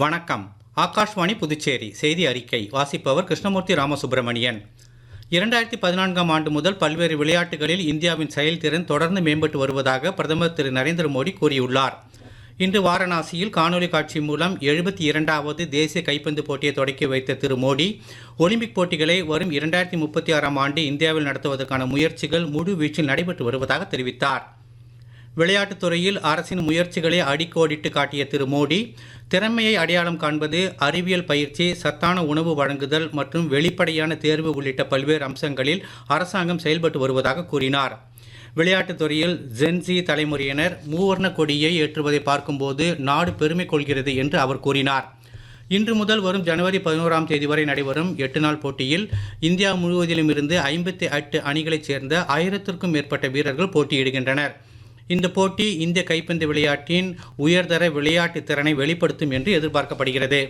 வணக்கம். ஆகாஷ்வாணி புதுச்சேரி செய்தி அறிக்கை வாசிப்பவர் கிருஷ்ணமூர்த்தி ராமசுப்பிரமணியன். 2014ஆம் ஆண்டு முதல் பல்வேறு விளையாட்டுகளில் இந்தியாவின் செயல்திறன் தொடர்ந்து மேம்பட்டு வருவதாக பிரதமர் திரு நரேந்திர மோடி கூறியுள்ளார். இன்று வாரணாசியில் காணொலி காட்சி மூலம் 72வது தேசிய கைப்பந்து போட்டியை தொடக்கி வைத்த திரு மோடி, ஒலிம்பிக் போட்டிகளை வரும் 2036ஆம் ஆண்டு இந்தியாவில் நடத்துவதற்கான முயற்சிகள் முழு வீச்சில் நடைபெற்று வருவதாக தெரிவித்தார். விளையாட்டுத் துறையில் அரசின் முயற்சிகளை அடிக்கோடிட்டு காட்டிய திரு மோடி, திறமையை அடையாளம் காண்பது, அறிவியல் பயிற்சி, சத்தான உணவு வழங்குதல் மற்றும் வெளிப்படையான தேர்வு உள்ளிட்ட பல்வேறு அம்சங்களில் அரசாங்கம் செயல்பட்டு வருவதாக கூறினார். விளையாட்டுத் துறையில் ஜென்சி தலைமுறையினர் மூவர்ண கொடியை ஏற்றுவதை பார்க்கும்போது நாடு பெருமை கொள்கிறது என்று அவர் கூறினார். இன்று முதல் வரும் ஜனவரி 11ஆம் தேதி வரை நடைபெறும் 8 நாள் போட்டியில் இந்தியா முழுவதிலும் இருந்து 58 அணிகளைச் சேர்ந்த 1000க்கும் மேற்பட்ட வீரர்கள் போட்டியிடுகின்றனர். இந்த போட்டி இந்திய கைப்பந்து விளையாட்டின் உயர்தர விளையாட்டு திறனை வெளிப்படுத்தும் என்று எதிர்பார்க்கப்படுகிறது.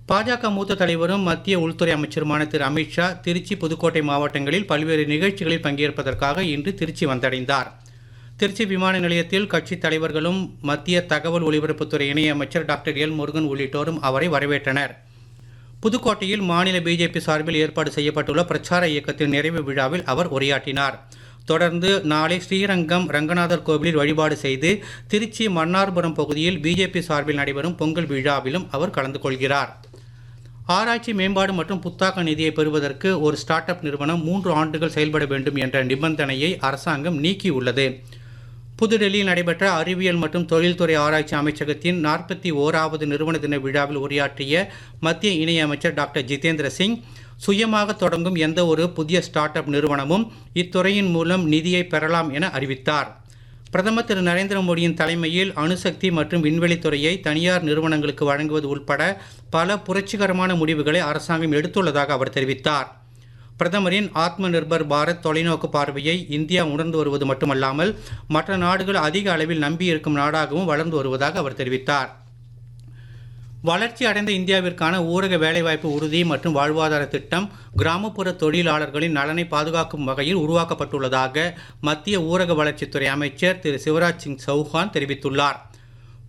பாஜக மூத்த தலைவரும் மத்திய உள்துறை அமைச்சருமான திரு அமித்ஷா திருச்சி, புதுக்கோட்டை மாவட்டங்களில் பல்வேறு நிகழ்ச்சிகளில் பங்கேற்பதற்காக இன்று திருச்சி வந்தடைந்தார். திருச்சி விமான நிலையத்தில் கட்சித் தலைவர்களும் மத்திய தகவல் ஒலிபரப்புத்துறை இணையமைச்சர் டாக்டர் எல் முருகன் உள்ளிட்டோரும் அவரை வரவேற்றனர். புதுக்கோட்டையில் மாநில பிஜேபி சார்பில் ஏற்பாடு செய்யப்பட்டுள்ள பிரச்சார இயக்கத்தின் நிறைவு விழாவில் அவர் உரையாற்றினார். தொடர்ந்து நாளை ஸ்ரீரங்கம் ரங்கநாதர் கோவிலில் வழிபாடு செய்து திருச்சி மன்னார்புரம் பகுதியில் பிஜேபி சார்பில் நடைபெறும் பொங்கல் விழாவிலும் அவர் கலந்து கொள்கிறார். ஆராய்ச்சி, மேம்பாடு மற்றும் புத்தாக்க நிதியை பெறுவதற்கு ஒரு ஸ்டார்ட் அப் நிறுவனம் 3 ஆண்டுகள் செயல்பட வேண்டும் என்ற நிபந்தனையை அரசாங்கம் நீக்கியுள்ளது. புதுடெல்லியில் நடைபெற்ற அறிவியல் மற்றும் தொழில்துறை ஆராய்ச்சி அமைச்சகத்தின் 41வது நிறுவன தின விழாவில் உரையாற்றிய மத்திய இணையமைச்சர் டாக்டர் ஜிதேந்திர சிங், சுயமாக தொடங்கும் எந்த ஒரு புதிய ஸ்டார்ட் அப் நிறுவனமும் இத்துறையின் மூலம் நிதியை பெறலாம் என அறிவித்தார். பிரதமர் திரு நரேந்திர மோடியின் தலைமையில் அணுசக்தி மற்றும் விண்வெளித்துறையை தனியார் நிறுவனங்களுக்கு வழங்குவது உட்பட பல புரட்சிகரமான முடிவுகளை அரசாங்கம் எடுத்துள்ளதாக அவர் தெரிவித்தார். பிரதமரின் ஆத்ம நிர்பர் பாரத் தொலைநோக்கு பார்வையை இந்தியா உணர்ந்து வருவது மட்டுமல்லாமல் மற்ற நாடுகள் அதிக அளவில் நம்பியிருக்கும் நாடாகவும் வளர்ந்து வருவதாக அவர் தெரிவித்தார். வளர்ச்சி அடைந்த இந்தியாவிற்கான ஊரக வேலைவாய்ப்பு உறுதி மற்றும் வாழ்வாதார திட்டம் கிராமப்புற தொழிலாளர்களின் நலனை பாதுகாக்கும் வகையில் உருவாக்கப்பட்டுள்ளதாக மத்திய ஊரக வளர்ச்சித்துறை அமைச்சர் திரு சிவராஜ் சிங் சௌஹான் தெரிவித்துள்ளார்.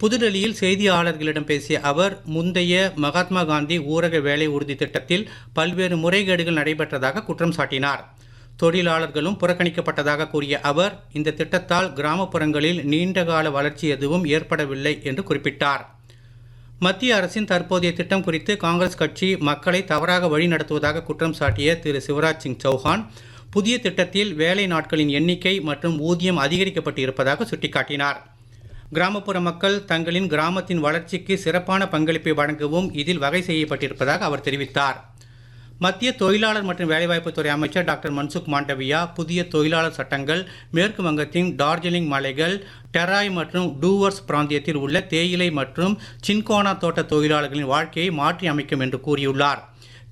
புதுடெல்லியில் செய்தியாளர்களிடம் பேசிய அவர், முந்தைய மகாத்மா காந்தி ஊரக வேலை உறுதி திட்டத்தில் பல்வேறு முறைகேடுகள் நடைபெற்றதாக குற்றம் சாட்டினார். தொழிலாளர்களும் புறக்கணிக்கப்பட்டதாக கூறிய அவர், இந்த திட்டத்தால் கிராமப்புறங்களில் நீண்டகால வளர்ச்சி எதுவும் ஏற்படவில்லை என்று குறிப்பிட்டார். மத்திய அரசின் தற்போதைய திட்டம் குறித்து காங்கிரஸ் கட்சி மக்களை தவறாக வழிநடத்துவதாக குற்றம் சாட்டிய திரு சிவராஜ் சிங் சௌஹான், புதிய திட்டத்தில் வேலை நாட்களின் எண்ணிக்கை மற்றும் ஊதியம் அதிகரிக்கப்பட்டு இருப்பதாக சுட்டிக்காட்டினார். கிராமப்புற மக்கள் தங்களின் கிராமத்தின் வளர்ச்சிக்கு சிறப்பான பங்களிப்பை வழங்கவும் இதில் வகை செய்யப்பட்டிருப்பதாக அவர் தெரிவித்தார். மத்திய தொழிலாளர் மற்றும் வேலைவாய்ப்புத்துறை அமைச்சர் டாக்டர் மன்சுக் மாண்டவியா, புதிய தொழிலாளர் சட்டங்கள் மேற்கு வங்கத்தின் டார்ஜிலிங் மலைகள், டெராய் மற்றும் டூவர்ஸ் பிராந்தியத்தில் உள்ள தேயிலை மற்றும் சின்கோனா தோட்ட தொழிலாளர்களின் வாழ்க்கையை மாற்றி அமைக்கும் என்று கூறியுள்ளார்.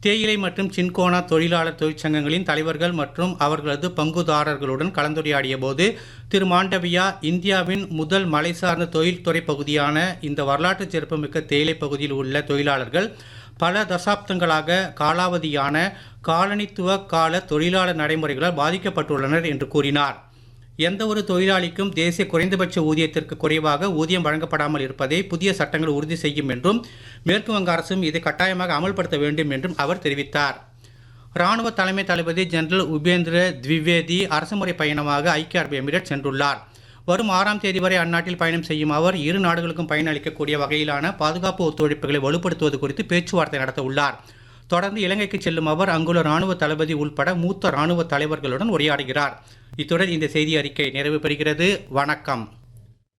தேயிலை மற்றும் சின்கோனா தொழிலாளர் தொழிற்சங்கங்களின் தலைவர்கள் மற்றும் அவர்களது பங்குதாரர்களுடன் கலந்துரையாடிய போது திரு மாண்டவியா, இந்தியாவின் முதல் மலை சார்ந்த தொழில்துறை பகுதியான இந்த வரலாற்று சிறப்புமிக்க தேயிலை பகுதியில் உள்ள தொழிலாளர்கள் பல தசாப்தங்களாக காலாவதியான காலனித்துவ கால தொழிலாளர் நடைமுறைகளால் பாதிக்கப்பட்டுள்ளனர் என்று கூறினார். எந்த ஒரு தொழிலாளிக்கும் தேசிய குறைந்தபட்ச ஊதியத்திற்கு குறைவாக ஊதியம் வழங்கப்படாமல் இருப்பதை புதிய சட்டங்கள் உறுதி செய்யும் என்றும் மேற்கு வங்க அரசும் இதை கட்டாயமாக அமல்படுத்த வேண்டும் என்றும் அவர் தெரிவித்தார். ராணுவ தலைமை தளபதி ஜெனரல் உபேந்திர திவிவேதி அரசுமுறை பயணமாக ஐக்கிய அரபு எமிரேட் சென்றுள்ளார். வரும் 6ஆம் தேதி வரை அந்நாட்டில் பயணம் செய்யும் அவர் இரு நாடுகளுக்கும் பயனளிக்கக்கூடிய வகையிலான பாதுகாப்பு ஒத்துழைப்புகளை வலுப்படுத்துவது குறித்து பேச்சுவார்த்தை நடத்த உள்ளார். தொடர்ந்து இலங்கைக்கு செல்லும் அவர் அங்குள்ள ராணுவ தளபதி உள்பட மூத்த ராணுவ தலைவர்களுடன் உரையாடுகிறார். இத்துடன் இந்த செய்தி அறிக்கை நிறைவு பெறுகிறது. வணக்கம்.